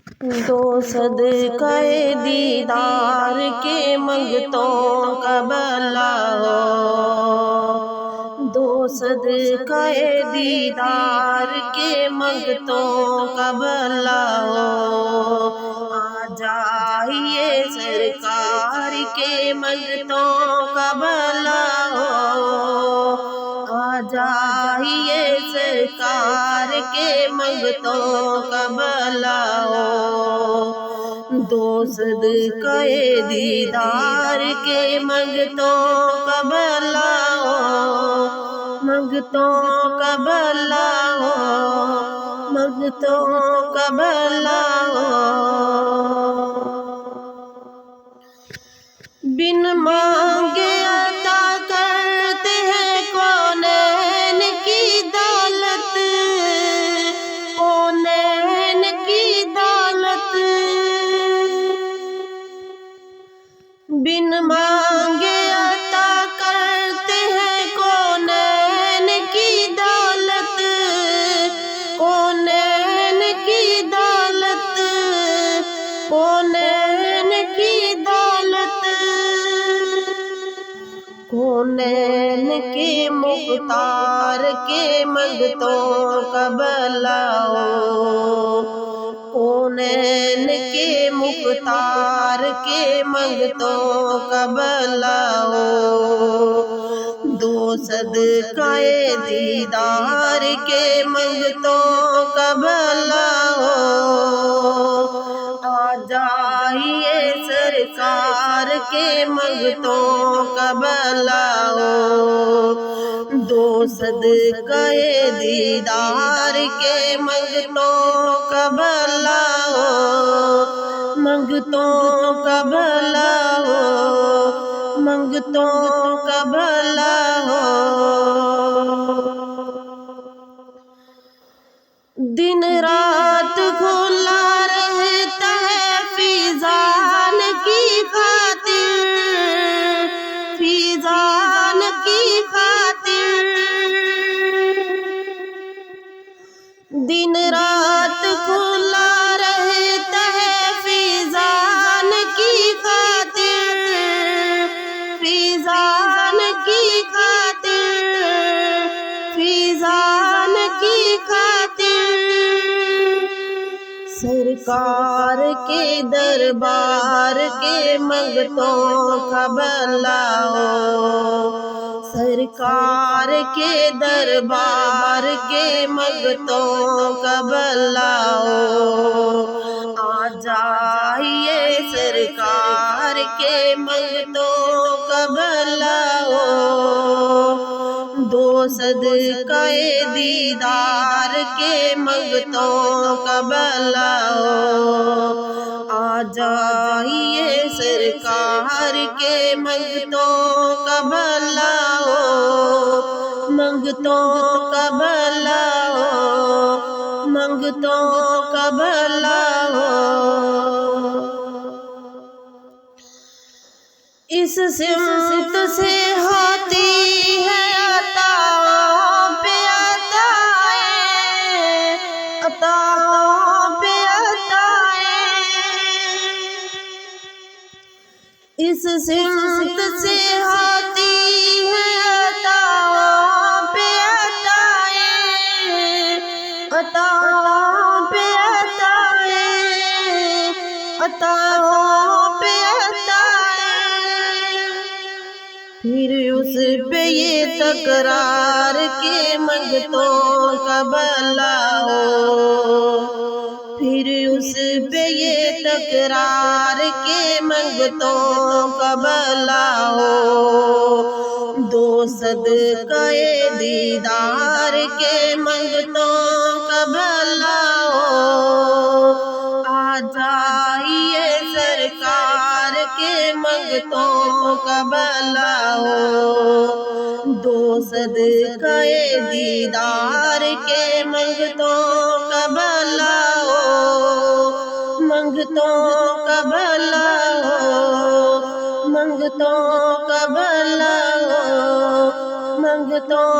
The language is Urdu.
دو صدقہ دیدار کے منگتوں کا بھلا ہو، دو صدقہ دیدار کے منگتوں کا بھلا ہو، آ جائیے سرکار کے منگتوں کا بھلا ہو، آ جائیے سرکار کے منگتوں کا بھلا ہو، دو صدقہ دیدار کے منگتوں کا بھلا ہو، منگتوں کا بھلا ہو، منگتوں کا بھلا ہو، بن مانگے عطا کرتے ہیں کونین کی دولت، کونین کی دولت، بن مانگے عطا کرتے ہیں کونین کی دولت، کونین کی دولت، کونین کی دولت، کونین کے مختار کے منگتوں کا بھلا ہو، کونین کے مختار کے منگتوں کا بھلا ہو، دو صدقہ دیدار کے منگتوں کا بھلا ہو، آ جائیے سرکار کے منگتوں کا بھلا ہو، دو صدقہ دیدار کے منگتوں کا بھلا ہو، منگتوں کا بھلا ہو، منگتوں کا بھلا ہو، دن رات کھلا رہتا ہے فیضان کی خاطر، فیضان کی خاطر، دن رات کھلا رہتا ہے فیضان کی خاطر، فیضان کی خاطر، فیضان کی خاطر، سرکار کے دربار کے منگتوں کا بھلا ہو، سرکار کے دربار کے منگتوں کا بھلا ہو، آ جائیے سرکار کے منگتوں کا بھلا ہو، دو صدقہ دیدار کے منگتوں کا بھلا ہو، آ جائیے سرکار کے منگتوں کا بھلا ہو، منگتوں کا بھلا ہو، منگتوں کا بھلا ہو، اس سمت سے ہوتی ہے عطاؤں پہ عطائیں، عطاؤں پہ عطائیں، اس سمت سے ہوتی ہے عطاؤں پہ عطائیں، عطاؤں پہ عطائیں، عطاؤں پہ عطائیں، پھر اس پہ یہ تکرار کے منگتوں کا بھلا ہو، پھر اس پہ یہ تکرار کے منگتوں کا بھلا ہو، دو صدقہ دیدار کے منگتوں کا بھلا ہو، آ جائیے سرکار کے منگتوں کا بھلا ہو، دو صدقہ دیدار کے منگتوں کا بھلا ہو، منگتوں کا بھلا ہو، منگتوں کا بھلا ہو، منگتوں